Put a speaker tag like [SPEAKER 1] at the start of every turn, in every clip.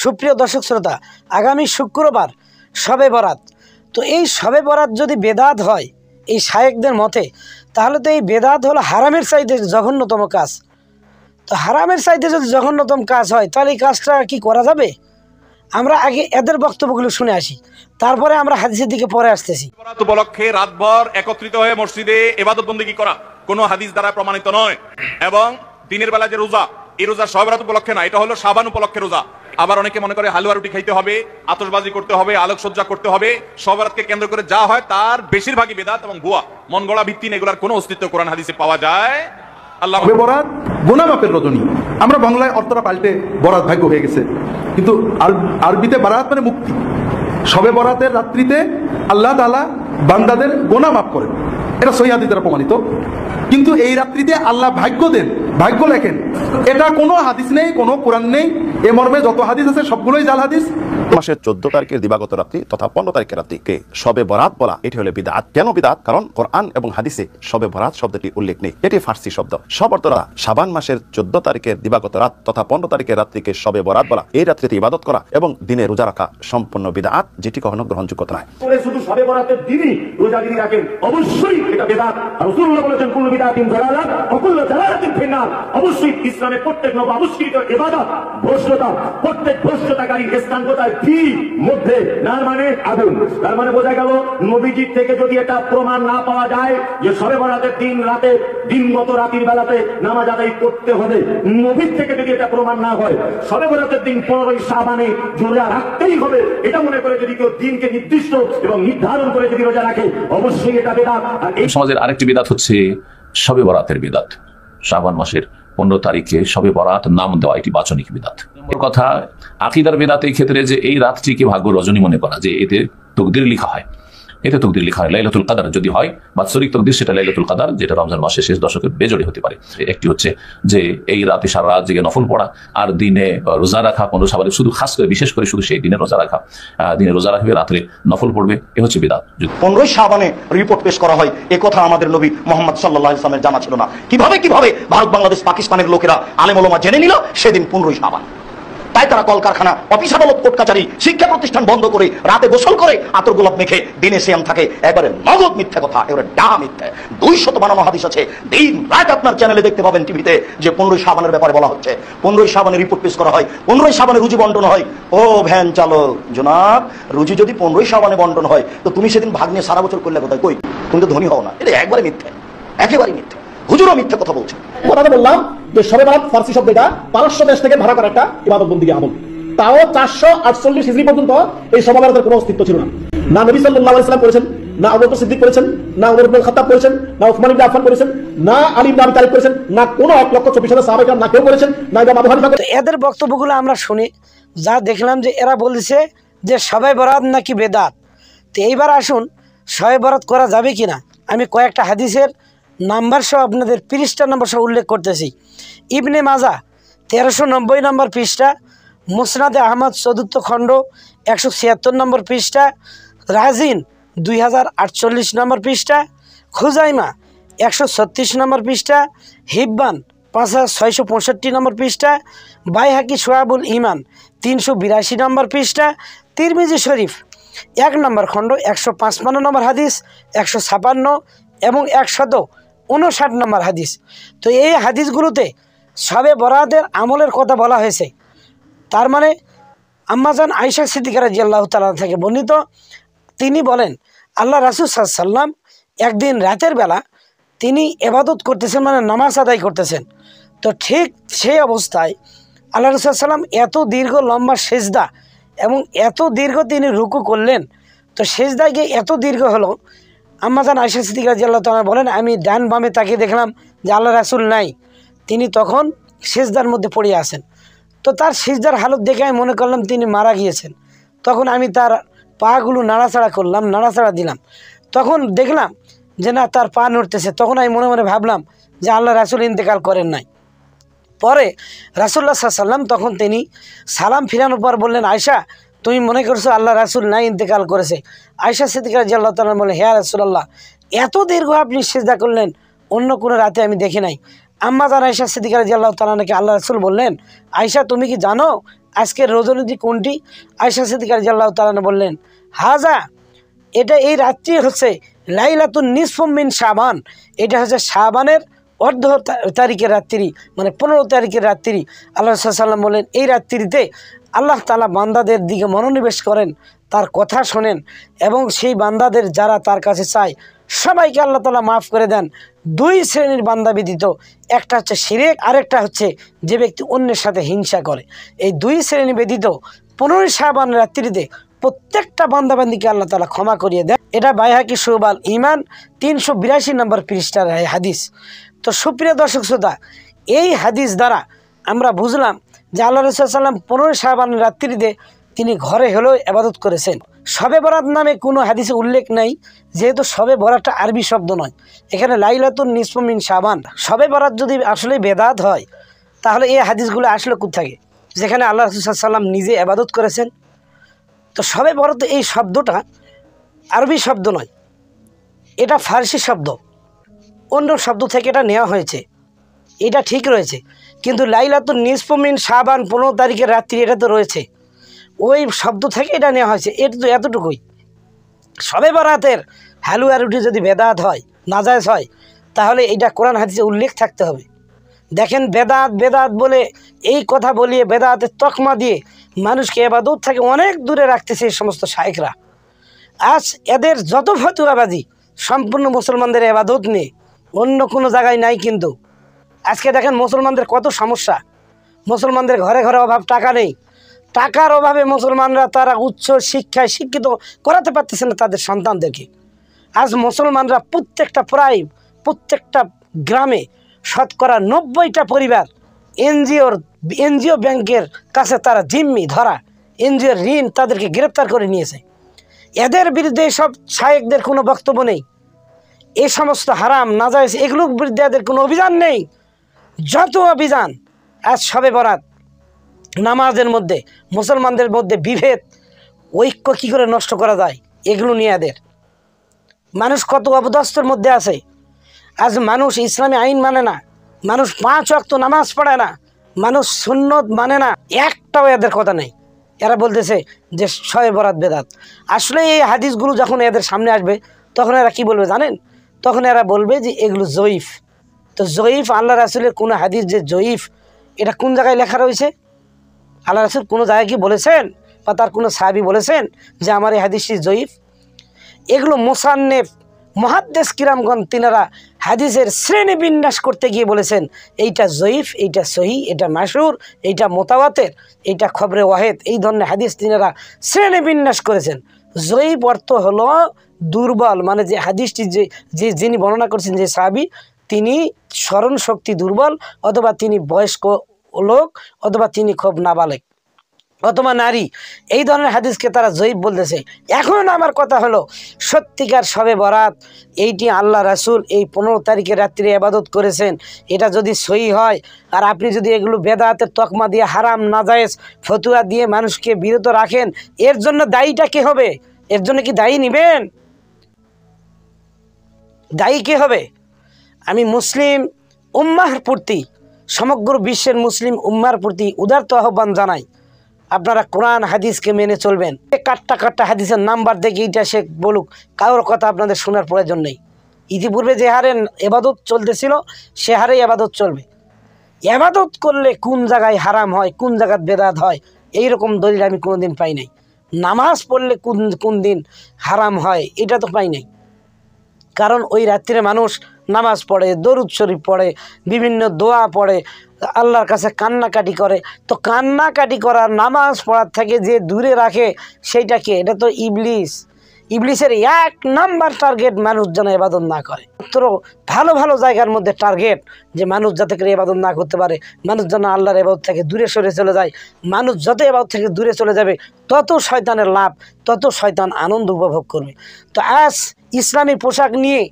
[SPEAKER 1] সুপ্রিয় দর্শক শ্রোতা, আগামী শুক্রবার শবে বরাত। তো এই শবে বরাত যদি বেদাত হয় এই শায়েকদের মতে, তাহলে তো এই বেদাত হলো হারামের চাইতে জঘন্যতম কাজ। তো হারামের চাইতে যদি জঘন্যতম কাজ হয় তাহলে এই কাজটা কি করা যাবে? আমরা আগে এদের বক্তব্যগুলো শুনে আসি, তারপরে আমরা হাদিসের দিকে পরে আসতেছি।
[SPEAKER 2] বরাত উপলক্ষে রাতভর একত্রিত হয়ে মসজিদে ইবাদত বন্দেগী করা কোনো হাদিস দ্বারা প্রমাণিত নয়। এবং দিনের বেলা যে রোজা, এই রোজা শবে বরাত উপলক্ষে না, এটা হলো শাবান উপলক্ষে রোজা। আবার অনেকে মনে করে হালুয়া রুটি খাইতে হবে, আতশবাজি করতে হবে, আলোকসজ্জা করতে হবে। শবে বরাতকে কেন্দ্র করে যা হয় তার বেশিরভাগই বেদাত এবং ভুয়া, মন গড়া ভিত্তিহীন, এগুলার কোনো অস্তিত্ব কোরআন হাদিসে পাওয়া যায়। আল্লাহ
[SPEAKER 3] বরাত গুনাহ মাপের রজনী। আমরা বাংলায় অর্থটা পাল্টে বরাত ভাগ্য হয়ে গেছে, কিন্তু আরবিতে বারাত মানে মুক্তি। শবে বরাতের রাত্রিতে আল্লাহ তাআলা বান্দাদের গুনাহ মাফ করেন, এটা সহিহ হাদিস দ্বারা প্রমাণিত। কিন্তু এই রাত্রিতে আল্লাহ ভাগ্য দেন, ভাগ্য লেখেন, এটা কোনো হাদিস নেই, কোনো কোরআন নেই। এ মর্মে যত হাদিস আছে সবগুলোই জাল হাদিস।
[SPEAKER 4] মাসের 14 তারিখের দিবাগত রাত্রি তথা 15 তারিখের রাত্রিকে শবে বরাত বলা, এটি হলো বিদআত। কেন বিদআত? কারণ কোরআন এবং হাদিসে শবে বরাত শব্দটি উল্লেখ নেই, এটি ফার্সি শব্দ। সব অর্থরা শাবান মাসের 14 তারিখের দিবাগত রাত তথা 15 তারিখের রাত্রিকে শবে বরাত বলা, এই রাত্রিতে ইবাদত করা এবং দিনে রোজা রাখা সম্পূর্ণ বিদআত, যেটি কখনো গ্রহণযোগ্য নয়।
[SPEAKER 5] শুধু শবে বরাতের দিনই রোজাগিরি রাখেন, অবশ্যই এটা বিদআত। রাসূলুল্লাহ বলেছেন কুল্লু বিদআতিন যালালাত ওয়া কুল্লু যালালাতিন ফিন্নার। অবশ্যই ইসলামে প্রত্যেক নব আবিষ্কৃত ইবাদত ভ্রষ্টতা, প্রত্যেক ভ্রষ্টতাকারী স্থান কোথায়? কি মধ্যে, না মানে আগুন। তার মানে বোঝা গেল নবীজির থেকে যদি এটা প্রমাণ না পাওয়া যায় যে শবে বরাতের দিন রাতে, দিনগত রাতের বেলাতে নামাজ আদায় করতে হবে, নবীর থেকে যদি এটা প্রমাণ না হয় শবে বরাতের দিন 15ই শাবানে রোজা রাখতেই হবে, এটা মনে করে যদি কেউ দিনকে নির্দিষ্ট এবং নির্ধারণ করে যদি রোজা রাখে, অবশ্যই এটা বিদআত। আর এই
[SPEAKER 6] সমাজের আরেকটি বিদআত হচ্ছে শবে বরাতের বিদআত। শাবান মাসের 15 তারিখে শবে বরাত নাম দেওয়া এটি বাচনিক বিদআত। কথা আকীদার বিদআত এই ক্ষেত্রে যে এই রাতটিকে ভাগ্য রজনী মনে করা, যে এতে তাকদীর লেখা হয়, এতে তাকদীর লেখা হয় লাইলাতুল কদর। যদি হয় বাৎসরিক তাকদীর, সেটা লাইলাতুল কদর, যেটা রমজান মাসের শেষ দশকে বেজোড়ে হতে পারে। একটি হচ্ছে যে এই রাতে সারা রাত জেগে নফল পড়া আর দিনে রোজা রাখা। 15 শাবানে শুধু খাস করে, বিশেষ করে শুধু সেই দিনে রোজা রাখা, দিনে রোজা রাখবে, রাত্রে নফল পড়বে, এ হচ্ছে বিদআত।
[SPEAKER 7] 15 শাবানে রিপোর্ট পেশ করা হয়, এ কথা আমাদের নবী মুহাম্মদ সাল্লাল্লাহু আলাইহি ওয়াসাল্লামের জানা ছিল না। কিভাবে ভারত, বাংলাদেশ, পাকিস্তানের লোকেরা, আলেম ওলামা জেনে নিল সেদিন 15 শাবান। তাই তারা কলকারখানা, অফিস আদালত, কোর্ট কাচারি, শিক্ষা প্রতিষ্ঠান বন্ধ করে রাতে গোসল করে আতর গোলাপ মেখে দিনে সিয়াম থাকে। একবারে নগদ মিথ্যা কথা, এবারে ডা মিথ্যা। 200 বানানো হাদিস আছে, দিন রাত আপনার চ্যানেলে দেখতে পাবেন, টিভিতে, যে 15 শাবানের ব্যাপারে বলা হচ্ছে। 15 শাবানে রিপোর্ট পেশ করা হয়, 15 শাবানে রুজি বন্টন হয়। ও ভ্যান চালক জনাব, রুজি যদি 15 শাবানে বন্টন হয় তো তুমি সেদিন ভাগ নিয়ে সারা বছর করলে কোথায়? কই, তুমি তো ধনী হও না। এটা একবারে মিথ্যা, একেবারে মিথ্যা। হুজুরও মিথ্যা কথা বলছে।
[SPEAKER 8] কথাটা বললাম যে শবে বরাত ফার্সি শব্দ, এটা পারস্য দেশ থেকে ধারা করা একটা ইবাদত বন্দেগী আমল। তাও 448 হিজরি পর্যন্ত এই শবে বরাতের কোনো অস্তিত্ব ছিল না। না নবী সাল্লাল্লাহু আলাইহি ওয়াসাল্লাম করেছেন, না আবু বকর সিদ্দিক করেছেন, না উমর ইবনে খাত্তাব করেছেন, না উসমান ইবনে আফফান করেছেন, না আলী ইবনে আবি তালিব করেছেন, না কোনো 1,24,000 সাহাবা কেরাম না কেউ করেছেন, না ইমাম আবু হানিফা।
[SPEAKER 1] এদের বক্তব্যগুলো আমরা শুনি, যা দেখলাম যে এরা বলেছে যে শবে বরাত নাকি বেদাত। তো এইবার আসুন শবে বরাত করা যাবে কিনা আমি কয়েকটা হাদিসের নাম্বার সহ আপনাদের পৃষ্ঠা নম্বর সহ উল্লেখ করতেছি। ইবনে মাজা 1390 নম্বর পৃষ্ঠা, মুসনাদে আহমদ 4th খণ্ড 176 নম্বর পৃষ্ঠা, রাজিন 2048 নম্বর পৃষ্ঠা, খুজাইমা 136 নম্বর পৃষ্ঠা, হিব্বান 5665 নম্বর পৃষ্ঠা, বাইহাকি শোয়াবুল ইমান 382 নম্বর পৃষ্ঠা, তিরমিজি শরীফ 1 নম্বর খণ্ড 155 নম্বর হাদিস, 156 এবং 159 নম্বর হাদিস। তো এই হাদিসগুলোতে শবে বরাতের আমলের কথা বলা হয়েছে। তার মানে আম্মাজান আয়েশা সিদ্দিকা রাদিয়াল্লাহু তাআলা থেকে বর্ণিত, তিনি বলেন আল্লাহ রাসূল সাল্লাল্লাহু আলাইহি ওয়াসাল্লাম একদিন রাতের বেলা তিনি ইবাদত করতেছেন, মানে নামাজ আদায় করতেছেন। তো ঠিক সেই অবস্থায় আল্লাহ রাসূল সাল্লাল্লাহু আলাইহি ওয়াসাল্লাম এত দীর্ঘ লম্বা সেজদা এবং এত দীর্ঘ তিনি রুকু করলেন। তো সেজদায় গিয়ে এত দীর্ঘ হলো, আম্মাজান আয়েশা সিদ্দিকা রাদিয়াল্লাহু তাআলা বলেন আমি ডান বামে তাকিয়ে দেখলাম যে আল্লাহ রাসূল নাই, তিনি তখন সেজদার মধ্যে পড়ে আছেন। তো তার সিজদার হালত দেখে আমি মনে করলাম তিনি মারা গিয়েছেন। তখন আমি তার পাগুলো নাড়াচাড়া করলাম, নাড়াচাড়া দিলাম, তখন দেখলাম যে না তার পা নড়তেছে। তখন আমি মনে মনে ভাবলাম যে আল্লাহ রাসূল ইন্তেকাল করেন নাই। পরে রাসূলুল্লাহ সাল্লাল্লাহু আলাইহি ওয়াসাল্লাম তখন তিনি সালাম ফিরানোর পর বললেন আয়েশা তুমি মনে করছো আল্লাহ রাসূল নাই, ইন্তেকাল করেছে? আয়েশা সিদ্দিকা রাদিয়াল্লাহু তাআলা বলে হে রাসূলুল্লাহ, এত দীর্ঘ আপনি সিজদা করলেন অন্য কোনো রাতে আমি দেখি নাই। আম্মাজান আয়েশা সিদ্দিকা রাদিয়াল্লাহু তাআলা নাকি আল্লাহ রাসূল বললেন, আয়েশা তুমি কি জানো আজকের রজনীটি কোনটি? আয়েশা সিদ্দিকা রাদিয়াল্লাহু তাআলা বললেন, হাজা, এটা এই রাত্রি হচ্ছে লাইলাতুন নিসফুম মিন শাবান, এটা হচ্ছে শাবানের অর্ধ তারিখের রাত্রি, মানে 15 তারিখের রাত্রি। আল্লাহ রাসূল সাল্লাল্লাহু আলাইহি ওয়াসাল্লাম বলেন, এই রাত্রিতে আল্লাহ তাআলা বান্দাদের দিকে মনোনিবেশ করেন, তার কথা শোনেন এবং সেই বান্দাদের যারা তার কাছে চায় সবাইকে আল্লাহ তাআলা মাফ করে দেন। 2 শ্রেণীর বান্দা ব্যতীত, একটা হচ্ছে শিরক, আরেকটা হচ্ছে যে ব্যক্তি অন্যের সাথে হিংসা করে। এই 2 শ্রেণী ব্যতীত 15 শাবান রাত্রিতে প্রত্যেকটা বান্দাবান্দিকে আল্লাহ তাআলা ক্ষমা করিয়ে দেন। এটা বাইহাকি শুবাল ঈমান 382 নম্বর পৃষ্ঠার হাদিস। তো সুপ্রিয় দর্শক শ্রোতা, এই হাদিস দ্বারা আমরা বুঝলাম যে আল্লাহ রাসূল সাল্লাল্লাহু আলাইহি ওয়াসাল্লাম 15 শাবান রাত্রিতে তিনি ঘরে হলেও ইবাদত করেছেন। শবে বরাত নামে কোনো হাদিসে উল্লেখ নাই, যেহেতু শবে বরাতটা আরবি শব্দ নয়, এখানে লাইলাতুন নিসফু মিন শাবান। শবে বরাত যদি আসলে বেদাত হয় তাহলে এই হাদিসগুলো আসলে কোত্থেকে, যেখানে আল্লাহ রাসূল সাল্লাল্লাহু আলাইহি ওয়াসাল্লাম নিজে ইবাদত করেছেন। তো শবে বরাত এই শব্দটা আরবি শব্দ নয়, এটা ফার্সি শব্দ, অন্য শব্দ থেকে এটা নেওয়া হয়েছে, এটা ঠিক রয়েছে। কিন্তু লাইলাতুন নিসফু মিন শাবান 15 তারিখের রাত্রি, এটা তো রয়েছে, ওই শব্দ থেকে এটা নেওয়া হয়েছে, এটা তো এতটুকুই। শবে বরাতের হালুয়া রুটি যদি বেদাত হয়, নাজায়েজ হয়, তাহলে এটা কোরআন হাদিসে উল্লেখ থাকতে হবে। দেখেন, বেদাত বেদাত বলে এই কথা বলিয়ে বেদাতের তকমা দিয়ে মানুষকে ইবাদত থেকে অনেক দূরে রাখতেছে এই সমস্ত শায়েখরা। আজ এদের যত ফতুয়াবাজি সম্পূর্ণ মুসলমানদের ইবাদত নিয়ে, অন্য কোনো জায়গায় নাই। কিন্তু আজকে দেখেন মুসলমানদের কত সমস্যা, মুসলমানদের ঘরে ঘরে অভাব, টাকা নেই, টাকার অভাবে মুসলমানরা তারা উচ্চ শিক্ষায় শিক্ষিত করাতে পারতেছে না তাদের সন্তানদেরকে। আজ মুসলমানরা প্রত্যেকটা গ্রামে শতকরা 90টা পরিবার এনজিও ব্যাংকের কাছে তারা জিম্মি ধরা, এনজিওর ঋণ তাদেরকে গ্রেপ্তার করে নিয়েছে। এদের বিরুদ্ধে সব শায়েখদের কোনো বক্তব্য নেই, এই সমস্ত হারাম নাজায়েজ এগুলোর বিরুদ্ধে এদের কোনো অভিযান নেই। যত অভিযান, আজ শবে বরাত নামাজের মধ্যে মুসলমানদের মধ্যে বিভেদ, ঐক্য কী করে নষ্ট করা যায়, এগুলো নিয়ে এদের। মানুষ কত অপদস্থের মধ্যে আছে। আজ মানুষ ইসলামী আইন মানে না, মানুষ 5 ওয়াক্ত নামাজ পড়ে না, মানুষ সুন্নত মানে না, একটাও এদের কথা নেই। এরা বলতেছে যে শবে বরাত বেদাত। আসলে এই হাদিসগুলো যখন এদের সামনে আসবে তখন এরা কি বলবে জানেন? তখন এরা বলবে যে এগুলো জয়ীফ। তো জয়ীফ, আল্লাহ রাসূলের কোনো হাদিস যে জয়ীফ, এটা কোন জায়গায় লেখা রয়েছে? আল্লাহ রাসূল কোনো জায়গায় কি বলেছেন বা তার কোনো সাহাবী বলেছেন যে আমার এই হাদিসটি জয়ীফ? এগুলো মুসান্নেফ মুহাদ্দিস কিরামগণ তিনারা হাদিসের শ্রেণী বিন্যাস করতে গিয়ে বলেছেন এইটা জয়ীফ, এইটা সহি, এটা মাশহুর, এইটা মুতাওয়াতির, এইটা খবরে ওয়াহেদ, এই ধরনের হাদিস তিনারা শ্রেণী বিন্যাস করেছেন। জয়ীফ অর্থ হলো দুর্বল, মানে যে হাদিসটি যিনি বর্ণনা করছেন যে সাহাবী, তিনি স্মরণ শক্তি দুর্বল, অথবা তিনি বয়স্ক লোক, অথবা তিনি খুব নাবালেগ অথবা নারী, এই ধরনের হাদিসকে তারা জয়ীফ বলতেছে। এখন আমার কথা হলো, সত্যিকার শবে বরাত এইটি আল্লাহ রাসূল এই 15 তারিখের রাত্রে ইবাদত করেছেন, এটা যদি সহি হয়, আর আপনি যদি এগুলো বেদাতের তকমা দিয়ে হারাম নাজায়েজ ফতুয়া দিয়ে মানুষকে বিরত রাখেন, এর জন্য দায়ীটা কে হবে? এর জন্য কি দায়ী নেবেন? দায়ী কে হবে? আমি মুসলিম উম্মাহর প্রতি, সমগ্র বিশ্বের মুসলিম উম্মার প্রতি উদারত আহ্বান জানাই, আপনারা কোরআন হাদিসকে মেনে চলবেন। কাট্টা হাদিসের নাম্বার দেখে এইটা সে বলুক, কারোর কথা আপনাদের শোনার প্রয়োজন নেই। ইতিপূর্বে যে হারে এবাদত চলতেছিল সে হারে এবাদত চলবে। এবাদত করলে কোন জায়গায় হারাম হয়, কোন জায়গায় বেদাত হয়, এইরকম দলিল আমি কোনোদিন পাই নাই। নামাজ পড়লে কোন দিন হারাম হয় এটা তো পাই নাই। কারণ ওই রাত্রে মানুষ নামাজ পড়ে, দরুদ শরীফ পড়ে, বিভিন্ন দোয়া পড়ে, আল্লাহর কাছে কান্নাকাটি করে। তো কান্নাকাটি করার, নামাজ পড়ার থেকে যে দূরে রাখে সেইটাকে, এটা তো ইবলিস। ইবলিসের 1 নাম্বার টার্গেট মানুষ যেন ইবাদত না করে। মাত্র ভালো ভালো জায়গার মধ্যে টার্গেট যে মানুষ যাতে করে ইবাদত না করতে পারে, মানুষ যেন আল্লাহর ইবাদত থেকে দূরে সরে চলে যায়। মানুষ যত ইবাদত থেকে দূরে চলে যাবে তত শয়তানের লাভ, তত শয়তান আনন্দ উপভোগ করবে। তো আজ ইসলামী পোশাক নিয়ে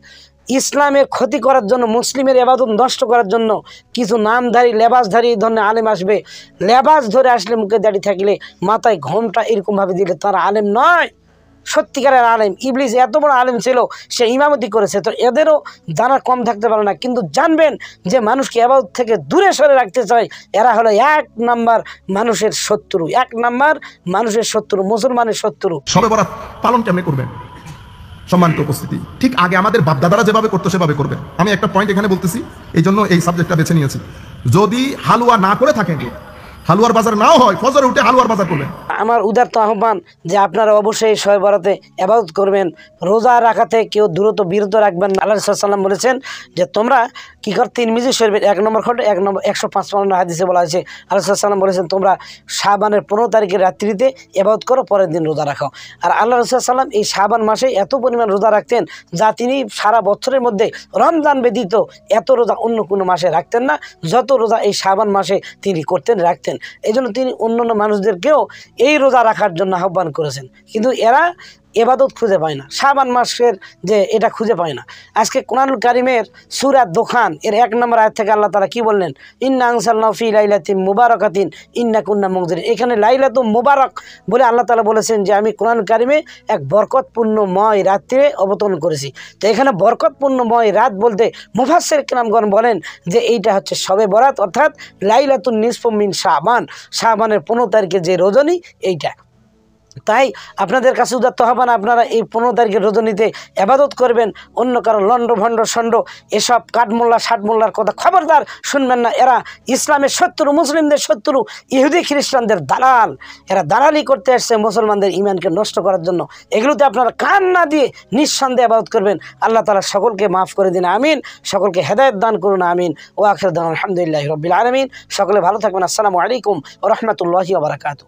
[SPEAKER 1] ইসলামের ক্ষতি করার জন্য, মুসলিমের ইবাদত নষ্ট করার জন্য কিছু নামধারী লেবাসধারী এই ধরনের আলেম আসবে। লেবাস ধরে আসলে, মুখে দাড়ি থাকলে, মাথায় ঘোমটা এরকমভাবে দিলে তারা আলেম নয়, সত্যিকারের আলেম। ইবলিস এত বড় আলেম ছিল, সে ইমামতি করেছে, তো এদেরও জানা কম থাকতে পারে না। কিন্তু জানবেন যে মানুষকে ইবাদত থেকে দূরে সরে রাখতে চায়, এরা হলো 1 নাম্বার মানুষের শত্রু, 1 নাম্বার মানুষের শত্রু, মুসলমানের শত্রু।
[SPEAKER 3] শবে বরাত পালন কেমনে করবেন? সম্মানিত উপস্থিতি, ঠিক আগে আমাদের বাপদাদারা যেভাবে করতো সেভাবে করবে। আমি একটা পয়েন্ট এখানে বলতেছি, এই জন্য এই সাবজেক্টটা বেছে নিয়েছি। যদি হালুয়া না করে থাকেন, হালুয়ার বাজার নাও হয়, ফজরে উঠে হালুয়ার বাজার করবেন।
[SPEAKER 1] আমার উদারত আহ্বান যে আপনারা অবশ্যই শবে বরাতে ইবাদত করবেন, রোজা রাখাতে কেউ বিরত রাখবেন। আল্লাহ রাসূল সাল্লাল্লাহু আলাইহি ওয়াসাল্লাম বলেছেন যে তোমরা কি কর, তিরমিজি শরীফের 1 নম্বর খণ্ড 155 হাদিসে বলা হয়েছে, আল্লাহ রাসূল সাল্লাল্লাহু আলাইহি ওয়াসাল্লাম বলেছেন তোমরা শাবানের 15 তারিখের রাত্রিতে ইবাদত করো, পরের দিন রোজা রাখো। আর আল্লাহ রাসূল সাল্লাল্লাহু আলাইহি ওয়াসাল্লাম এই শাবান মাসে এত পরিমাণ রোজা রাখতেন যা তিনি সারা বছরের মধ্যে রমজান ব্যতীত এত রোজা অন্য কোনো মাসে রাখতেন না, যত রোজা এই শাবান মাসে তিনি রাখতেন। এই জন্য তিনি অন্যান্য মানুষদেরকেও এই রোজা রাখার জন্য আহ্বান করেছেন। কিন্তু এরা ইবাদত খুঁজে পায় না, শাবান মাসের যে এটা খুঁজে পায় না। আজকে কোরআনুল কারীমের সূরা দোখান এর 1 নম্বর আয়াত থেকে আল্লাহ তাআলা কি বললেন, ইন্না আনজালনাহু ফি লাইলাতিন মুবারাকাতিন ইন্না কুন্না মুনজিরিন। এখানে লাইলাতুল মুবারাক বলে আল্লাহ তাআলা বলেছেন যে আমি কোরআনুল কারীমে এক বরকতপূর্ণময় রাত্রে অবতরণ করেছি। তো এখানে বরকতপূর্ণময় রাত বলতে মুফাসসির কিরামগণ বলেন যে এইটা হচ্ছে শবে বরাত, অর্থাৎ লাইলাতুন নিসফু মিন শাবান, শাবানের 15 তারিখে যে রজনী এইটা। তাই আপনাদের কাছে উদাত্ত আহ্বান, আপনারা এই 15 তারিখের রজনীতে ইবাদত করবেন। অন্য কারো লন্ড ভণ্ড ষণ্ড এসব কাঠমোল্লা ষাটমোল্লার কথা খবরদার শুনবেন না। এরা ইসলামের শত্রু, মুসলিমদের শত্রু, ইহুদি খ্রিস্টানদের দালাল। এরা দালালি করতে আসছে মুসলমানদের ইমানকে নষ্ট করার জন্য। এগুলোতে আপনারা কান না দিয়ে নিঃসন্দেহে ইবাদত করবেন। আল্লাহ তাআলা সকলকে মাফ করে দিন, আমিন। সকলকে হেদায়েত দান করুন, আমিন। ওয়া আখিরু দাওয়ানা আলহামদুলিল্লাহি রাব্বিল আলামিন। সকলে ভালো থাকবেন। আসসালামু আলাইকুম ওয়া রাহমাতুল্লাহি ওয়া বারাকাতুহু।